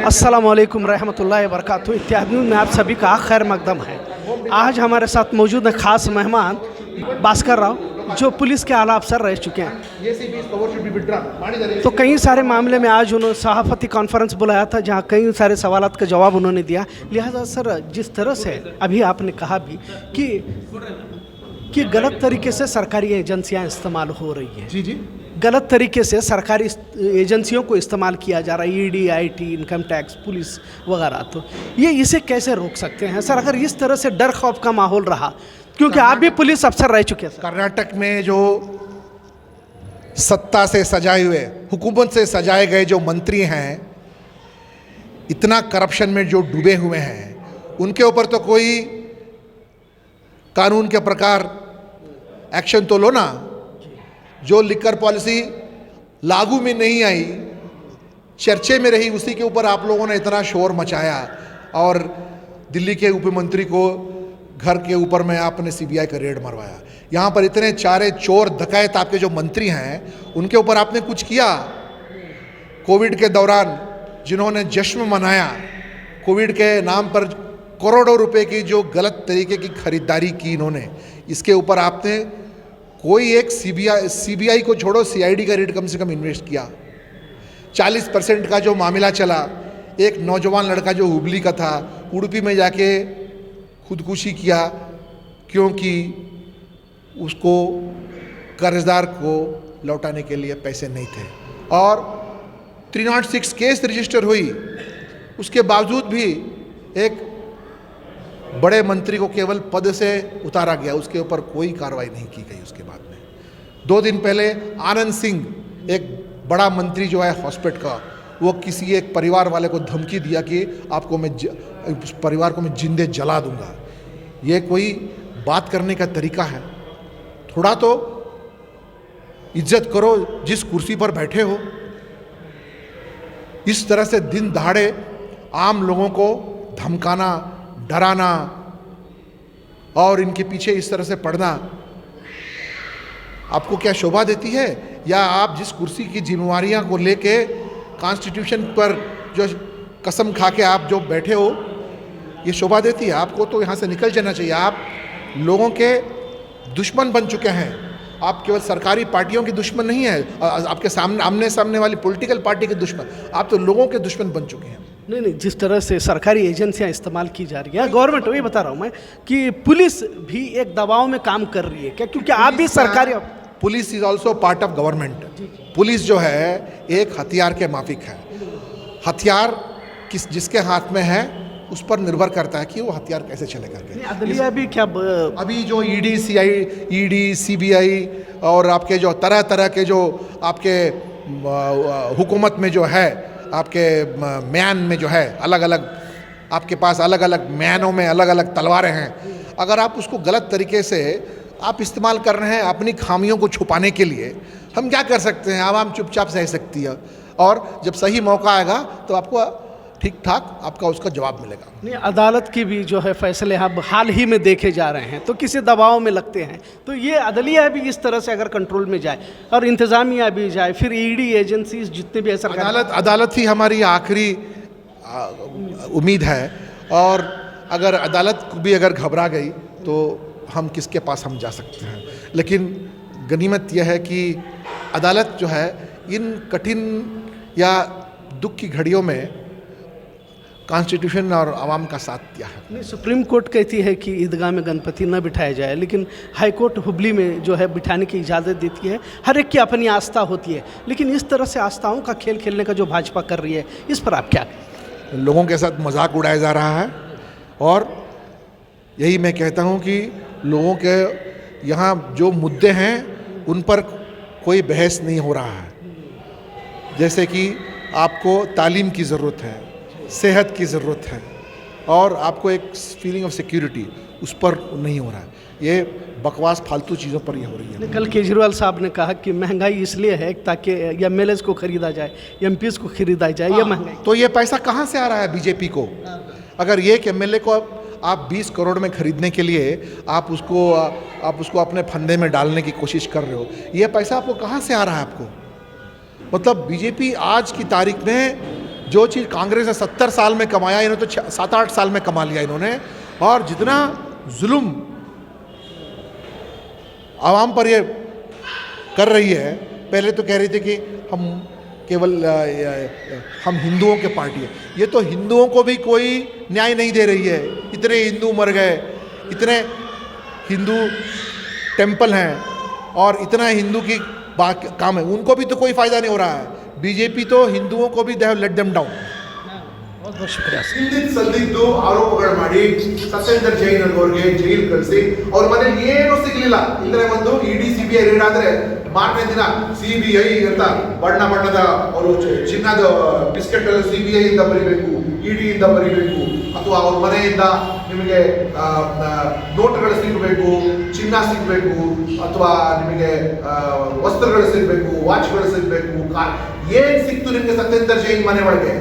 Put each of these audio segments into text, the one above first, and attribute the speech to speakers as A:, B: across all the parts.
A: अस्सलामुअलैकुम रहमतुल्लाहि व बरकातहू इत्यादि में आप सभी का खैर मकदम है। आज हमारे साथ मौजूद है खास मेहमान भास्कर राव, जो पुलिस के आला अफसर रह चुके हैं। तो कई सारे मामले में आज उन्होंने सहाफ़ती कॉन्फ्रेंस बुलाया था, जहां कई सारे सवालात का जवाब उन्होंने दिया। लिहाजा सर, जिस तरह से अभी आपने कहा भी कि गलत तरीके से सरकारी एजेंसियां इस्तेमाल हो रही हैं।
B: जी जी,
A: गलत तरीके से सरकारी एजेंसियों को इस्तेमाल किया जा रहा है, ED, IT, income tax, police वगैरह। तो ये इसे कैसे रोक सकते हैं सर, अगर इस तरह से डर खौफ का माहौल रहा, क्योंकि आप भी पुलिस अफसर रह चुके हैं सर।
B: कर्नाटक में जो सत्ता से सजाए हुए, हुकूमत से सजाए गए जो मंत्री हैं, इतना करप्शन में जो डूबे हुए हैं, उनके ऊपर तो कोई कानून के प्रकार एक्शन तो लो ना। जो लिकर पॉलिसी लागू में नहीं आई, चर्चे में रही, उसी के ऊपर आप लोगों ने इतना शोर मचाया, और दिल्ली के उप मंत्री को घर के ऊपर में आपने सीबीआई का रेड मरवाया। यहाँ पर इतने चारे चोर डकैत आपके जो मंत्री हैं, उनके ऊपर आपने कुछ किया? कोविड के दौरान जिन्होंने जश्न मनाया, कोविड के नाम पर करोड़ों रुपए की जो गलत तरीके की खरीदारी की इन्होंने, इसके ऊपर आपने कोई एक सीबीआई को छोड़ो, सीआईडी का रेट कम से कम इन्वेस्ट किया। 40% का जो मामला चला, एक नौजवान लड़का जो हुबली का था, उड़पी में जाके खुदकुशी किया, क्योंकि उसको कर्जदार को लौटाने के लिए पैसे नहीं थे, और 306 केस रजिस्टर हुई। उसके बावजूद भी एक बड़े मंत्री को केवल पद से उतारा गया, उसके ऊपर कोई कार्रवाई नहीं की गई। उसके बाद में 2 दिन पहले आनंद सिंह, एक बड़ा मंत्री जो है हॉस्पिटल का, वो किसी एक परिवार वाले को धमकी दिया कि आपको मैं परिवार को मैं जिंदे जला दूंगा। ये कोई बात करने का तरीका है? थोड़ा तो इज्जत करो जिस कुर्सी पर बैठे हो। इस तरह से दिन दहाड़े आम लोगों को धमकाना, डराना और इनके पीछे इस तरह से पड़ना आपको क्या शोभा देती है? या आप जिस कुर्सी की जिम्मेवारियां को लेके कॉन्स्टिट्यूशन पर जो कसम खा के आप जो बैठे हो, ये शोभा देती है? आपको तो यहाँ से निकल जाना चाहिए। आप लोगों के दुश्मन बन चुके हैं। आप केवल सरकारी पार्टियों के दुश्मन नहीं है, आपके सामने आमने सामने वाली पॉलिटिकल पार्टी के दुश्मन, आप तो लोगों के दुश्मन बन चुके हैं।
A: नहीं, जिस तरह से सरकारी एजेंसियां इस्तेमाल की जा रही है, गवर्नमेंट, वही बता रहा हूँ मैं कि पुलिस भी एक दबाव में काम कर रही है क्या? क्योंकि आप भी सरकारी,
B: police is also part of government. Police जो है एक हथियार के माफिक है। हथियार जिसके हाथ में है, उस पर निर्भर करता है कि वो हथियार कैसे चले करके।
A: अदलिया भी क्या
B: अभी जो ईडी, सीबीआई और आपके जो तरह तरह के जो आपके हुकूमत में जो है, आपके म्यान में जो है, अलग अलग आपके पास अलग अलग म्यानों में अलग अलग तलवारें हैं। अगर आप उसको गलत तरीके से आप इस्तेमाल कर रहे हैं अपनी खामियों को छुपाने के लिए, हम क्या कर सकते हैं? आवाम चुपचाप सह सकती है, और जब सही मौका आएगा तो आपको ठीक ठाक आपका उसका जवाब मिलेगा।
A: नहीं, अदालत की भी जो है फैसले अब हाल ही में देखे जा रहे हैं, तो किसी दबाव में लगते हैं। तो ये अदलिया भी इस तरह से अगर कंट्रोल में जाए और इंतज़ामिया भी जाए, फिर ईडी एजेंसीज जितने भी है,
B: अदालत ही हमारी आखिरी उम्मीद है। और अगर अदालत भी अगर घबरा गई तो हम किसके पास हम जा सकते हैं? लेकिन गनीमत यह है कि अदालत जो है इन कठिन या दुख की घड़ियों में कॉन्स्टिट्यूशन और आवाम का साथ दिया है।
A: नहीं, सुप्रीम कोर्ट कहती है कि ईदगाह में गणपति न बिठाया जाए, लेकिन हाई कोर्ट हुबली में जो है बिठाने की इजाज़त देती है। हर एक की अपनी आस्था होती है, लेकिन इस तरह से आस्थाओं का खेल खेलने का जो भाजपा कर रही है, इस पर आप क्या?
B: लोगों के साथ मजाक उड़ाया जा रहा है, और यही मैं कहता हूँ कि लोगों के यहाँ जो मुद्दे हैं उन पर कोई बहस नहीं हो रहा है। जैसे कि आपको तालीम की ज़रूरत है, सेहत की ज़रूरत है, और आपको एक फीलिंग ऑफ सिक्योरिटी, उस पर नहीं हो रहा है। ये बकवास फालतू चीज़ों पर ही हो रही है।
A: कल केजरीवाल साहब ने कहा कि महंगाई इसलिए है ताकि एमएलएस को खरीदा जाए, एमपीएस को खरीदा जाए, ये महंगाई।
B: तो ये पैसा कहाँ से आ रहा है बीजेपी को? अगर ये कि एमएलए को आप 20 करोड़ में खरीदने के लिए आप उसको अपने फंदे में डालने की कोशिश कर रहे हो, ये पैसा आपको कहाँ से आ रहा है? आपको मतलब बीजेपी आज की तारीख में जो चीज़ कांग्रेस ने 70 साल में कमाया, इन्होंने तो 7-8 साल में कमा लिया इन्होंने। और जितना जुल्म आवाम पर ये कर रही है, पहले तो कह रही थी कि हम केवल हम हिंदुओं के पार्टी है, ये तो हिंदुओं को भी कोई न्याय नहीं दे रही है। इतने हिंदू मर गए, इतने हिंदू टेंपल हैं और इतना हिंदू की काम है, उनको भी तो कोई फ़ायदा नहीं हो रहा है। बीजेपी तो हिंदुओं को भी they have let them down.
A: बहुत बहुत शुक्रिया सर।
C: ಹಿಂದಿನ ಸಂದಿದ್ದು ಆರೋಪಗಳು ಮಾಡಿ ಸತ್ಯೇಂದ್ರ ಜೈನ್ ಅನ್ನೋರಿಗೆ ಜೈಲು ಕಳಿಸಿ ಅವ್ರ ಮನೇಲಿ ಏನು ಸಿಗ್ಲಿಲ್ಲ. ಇಲ್ಲದ್ರೆ ಒಂದು ಇಡಿ ಸಿಬಿಐ ರೇಡ್ ಆದ್ರೆ ಮಾರನೇ ದಿನ ಸಿಬಿಐ ಅಂತ ಬಣ್ಣದ ಅವರು ಚಿನ್ನದ ಬಿಸ್ಕೆಟ್ ಸಿಬಿಐ ಇಂದ ಬರೀಬೇಕು, ಇಡಿ ಇಂದ ಬರೀಬೇಕು, ಅಥವಾ ಅವ್ರ ಮನೆಯಿಂದ ನಿಮಗೆ ನೋಟ್ಗಳು ಸಿಗಬೇಕು, ಚಿನ್ನ ಸಿಗಬೇಕು, ಅಥವಾ ನಿಮಗೆ ವಸ್ತ್ರಗಳು ಸಿಗಬೇಕು, ವಾಚ್ಗಳು ಸಿಗಬೇಕು. ಏನ್ ಸಿಕ್ತು ನಿಮಗೆ ಸತ್ಯೇಂದ್ರ ಜೈನ್ ಮನೆ ಒಳಗೆ?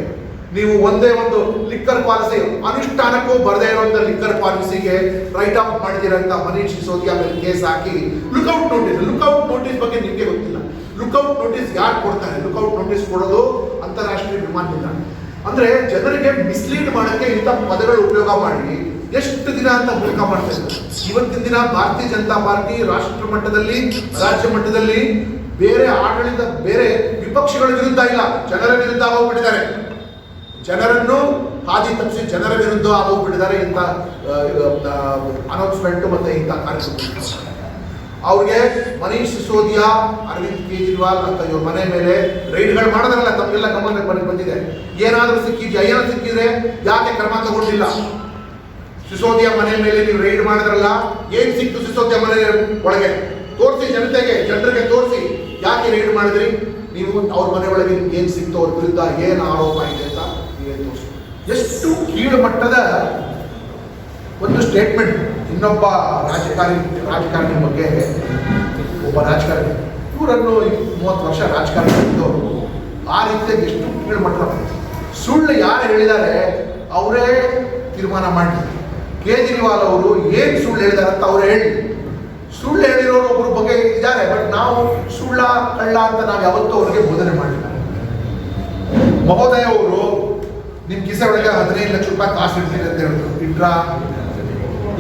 C: ನೀವು ಒಂದೇ ಒಂದು ಲಿಕ್ಕರ್ ಪಾಲಿಸಿ ಅನುಷ್ಠಾನಕ್ಕೂ ಬರದೇ ಇರುವಂತ ಲಿಕ್ಕರ್ ಪಾಲಿಸಿಗೆ ರೈಟ್ ಆಫ್ ಮಾಡಿದಿರಂತ ಮನೀಶ್ ಸಿಸೋದಿಯಾ ಮೇಲೆ ಕೇಸ್ ಹಾಕಿ ಲುಕ್ಔಟ್ ನೋಟಿಸ್ ಬಗ್ಗೆ ನಿಮಗೆ ಗೊತ್ತಿಲ್ಲ. ಲುಕ್ಔಟ್ ನೋಟಿಸ್ ಯಾರು ಕೊಡ್ತಾರೆ? ಲುಕ್ಔಟ್ ನೋಟಿಸ್ ಕೊಡೋದು ಅಂತಾರಾಷ್ಟ್ರೀಯ ವಿಮಾನ ನಿಲ್ದಾಣ. ಅಂದ್ರೆ ಜನರಿಗೆ ಮಿಸ್ಲೀಡ್ ಮಾಡಕ್ಕೆ ಇಂಥ ಪದಗಳು ಉಪಯೋಗ ಮಾಡಿ ಎಷ್ಟು ದಿನ ಅಂತ ಮೂಲಕ ಮಾಡ್ತಾ ಇದ್ದಾರೆ. ಇವತ್ತಿನ ದಿನ ಭಾರತೀಯ ಜನತಾ ಪಾರ್ಟಿ ರಾಷ್ಟ್ರ ಮಟ್ಟದಲ್ಲಿ, ರಾಜ್ಯ ಮಟ್ಟದಲ್ಲಿ ಬೇರೆ ಆಡಳಿತ, ಬೇರೆ ವಿಪಕ್ಷಗಳ ವಿರುದ್ಧ ಇಲ್ಲ, ಜನರ ವಿರುದ್ಧ ಹೋಗ್ಬಿಟ್ಟಿದ್ದಾರೆ. ಜನರನ್ನು ಹಾದಿ ತಪ್ಪಿಸಿ ಜನರ ವಿರುದ್ಧ ಆಗೋಗ್ಬಿಟ್ಟಿದ್ದಾರೆ ಇಂಥ ಅನೌನ್ಸ್ಮೆಂಟ್ ಮತ್ತೆ ಇಂಥ ಕಾರ್ಯಕ್ರಮ. ಅವ್ರಿಗೆ ಮನೀಶ್ ಸಿಸೋದಿಯಾ, ಅರವಿಂದ್ ಕೇಜ್ರಿವಾಲ್ ಅಂತ ಇವ್ರ ಮನೆ ಮೇಲೆ ರೈಡ್ಗಳು ಮಾಡೋದ್ರಲ್ಲ ತಮಗೆಲ್ಲ ಗಮನಕ್ಕೆ ಬಂದಿದೆ. ಏನಾದರೂ ಸಿಕ್ಕಿದ್ಯಾ? ಏನೋ ಸಿಕ್ಕಿದ್ರೆ ಯಾಕೆ ಕ್ರಮ ತಗೊಂಡಿಲ್ಲ? ಸಿಸೋದಿಯಾ ಮನೆ ಮೇಲೆ ನೀವು ರೈಡ್ ಮಾಡಿದ್ರಲ್ಲ, ಏನ್ ಸಿಕ್ತು ಸಿಸೋದಿಯಾ ಮನೆ ಒಳಗೆ? ತೋರಿಸಿ ಜನತೆಗೆ, ಜನರಿಗೆ ತೋರಿಸಿ. ಯಾಕೆ ರೈಡ್ ಮಾಡಿದ್ರಿ ನೀವು? ಅವ್ರ ಮನೆ ಒಳಗೆ ಏನ್ ಸಿಕ್ತು, ಅವ್ರ ವಿರುದ್ಧ ಏನು ಆರೋಪ ಇದೆ ಅಂತ ನೀವೇ ತೋರಿಸಿ. ಎಷ್ಟು ಕೀಳು ಮಟ್ಟದ ಒಂದು ಸ್ಟೇಟ್ಮೆಂಟ್. ಇನ್ನೊಬ್ಬ ರಾಜಕಾರಣಿ ಬಗ್ಗೆ, ಒಬ್ಬ ರಾಜಕಾರಣಿ, ಇವರನ್ನು 30 ವರ್ಷ ರಾಜಕಾರಣ ಮಾಡಿದವರು ಆ ರೀತಿಯಾಗಿ ಎಷ್ಟು ಕೀಳು ಮಟ್ಟದ ಸುಳ್ಳು ಯಾರು ಹೇಳಿದ್ದಾರೆ ಅವರೇ ತೀರ್ಮಾನ ಮಾಡಿ. ಕೇಜ್ರಿವಾಲ್ ಅವರು ಏನು ಸುಳ್ಳು ಹೇಳಿದ್ದಾರೆ ಅಂತ ಅವರೇ ಹೇಳಿ. ಸುಳ್ಳು ಹೇಳಿರೋರು ಒಬ್ಬರ ಬಗ್ಗೆ ಇದ್ದಾರೆ, ಬಟ್ ನಾವು ಸುಳ್ಳ ಕಳ್ಳ ಅಂತ ನಾವು ಯಾವತ್ತೂ ಅವ್ರಿಗೆ ಬೋಧನೆ ಮಾಡಿಲ್ಲ. ಮಹೋದಯ ಅವರು ನಿಮ್ಮ ಕಿಸೆ ಒಳಗೆ 15 ಲಕ್ಷ ರೂಪಾಯಿ ಕಾಸು ಇಡ್ತೀನಿ ಅಂತ ಹೇಳಿದ್ರು, ಇಟ್ರಾ?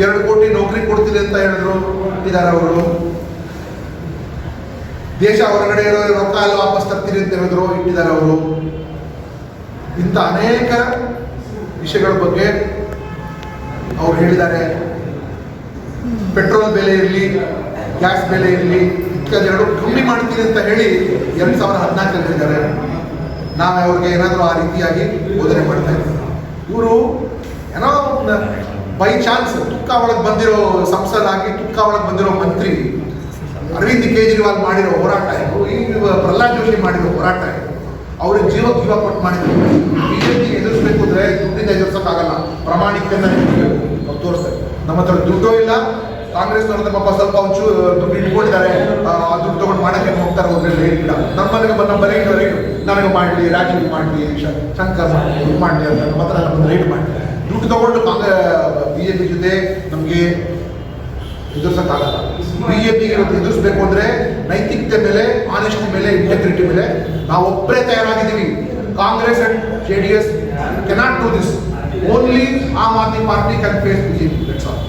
C: 2 ಕೋಟಿ ನೌಕರಿ ಕೊಡ್ತೀನಿ ಅಂತ ಹೇಳಿದ್ರು, ಇಟ್ಟಿದ್ದಾರೆ ಅವರು. ದೇಶ ಹೊರಗಡೆ ಇರೋ ರೊಕ್ಕ ಎಲ್ಲ ವಾಪಸ್ ತರ್ತೀನಿ ಅಂತ ಹೇಳಿದ್ರು, ಇಟ್ಟಿದ್ದಾರೆ ಅವರು. ಇಂಥ ಅನೇಕ ವಿಷಯಗಳ ಬಗ್ಗೆ ಅವ್ರು ಹೇಳಿದ್ದಾರೆ. ಪೆಟ್ರೋಲ್ ಬೆಲೆ ಇರಲಿ, ಗ್ಯಾಸ್ ಬೆಲೆ ಇರಲಿ, ಇತ್ಯಾದಿಗಳು ಕಮ್ಮಿ ಮಾಡ್ತೀನಿ ಅಂತ ಹೇಳಿ 2014 ಹೇಳಿದ್ದಾರೆ. ನಾವು ಅವ್ರಿಗೆ ಏನಾದರೂ ಆ ರೀತಿಯಾಗಿ ಬೋಧನೆ ಮಾಡ್ತಾ ಇದ್ದೀವಿ. ಇವರು ಏನೋ ಬೈ ಚಾನ್ಸ್ ತುಕ್ಕ ಒಳಗೆ ಬಂದಿರೋ ಸಂಸದಾಗಿ, ತುಕ್ಕ ಒಳಗೆ ಬಂದಿರೋ ಮಂತ್ರಿ ಅರವಿಂದ್ ಕೇಜ್ರಿವಾಲ್ ಮಾಡಿರೋ ಹೋರಾಟ ಇದು, ಈಗ ಪ್ರಹ್ಲಾದ್ ಜೋಶಿ ಮಾಡಿರೋ ಹೋರಾಟ ಇದು. ಅವ್ರಿಗೆ ಜೀವ ಕೊಟ್ಟು ಮಾಡಿದ್ರು. ಬಿಜೆಪಿ ಎದುರಿಸ್ಬೇಕು ಅಂದರೆ ದುಡ್ಡಿಂದ ಎದುರಿಸೋಕ್ಕಾಗಲ್ಲ, ಪ್ರಾಮಾಣಿಕತೆಯಿಂದ ನಾವು ತೋರಿಸ್ತೇವೆ. ನಮ್ಮ ಹತ್ರ ದುಡ್ಡು ಇಲ್ಲ. ಕಾಂಗ್ರೆಸ್ನವ್ರ ಪಾಪ ಸ್ವಲ್ಪ ಒಂಚೂರು ದುಡ್ಡು ಇಟ್ಕೊಂಡಿದ್ದಾರೆ, ಆ ದುಡ್ಡು ತೊಗೊಂಡು ಮಾಡೋಕ್ಕೆ ಹೋಗ್ತಾರೆ. ಹೋದ್ರೆ ರೇಟ್ ಇಲ್ಲ. ನಮ್ಮನೆಗೆ ನಮ್ಮ ರೇಟ್ ನನಗೆ ಮಾಡಲಿ, ರಾಜೀವ್ ಮಾಡಲಿ, ಶಂಕರ್ ಮಾಡಲಿ, ಇದು ಮಾಡಲಿ ಅಂತ ನಮ್ಮ ಹತ್ರ ನಮ್ಮನ್ನು ರೇಟ್ ಮಾಡಿ ದುಡ್ಡು ತೊಗೊಂಡು ಬಿಜೆಪಿ ಜೊತೆ ನಮಗೆ ಎದುರಿಸೋಕ್ಕಾಗಲ್ಲ. ಬಿಜೆಪಿಗೆ ಇವತ್ತು ಎದುರಿಸಬೇಕು ಅಂದರೆ ನೈತಿಕತೆ ಮೇಲೆ, ಆನೆಸ್ಟಿ ಮೇಲೆ, ಇಂಟೆಗ್ರಿಟಿ ಮೇಲೆ ನಾವು ಒಬ್ಬರೇ ತಯಾರಾಗಿದ್ದೀವಿ. Congress and JDS cannot do this. Only Aam Aadmi Party can face BJP. That's all.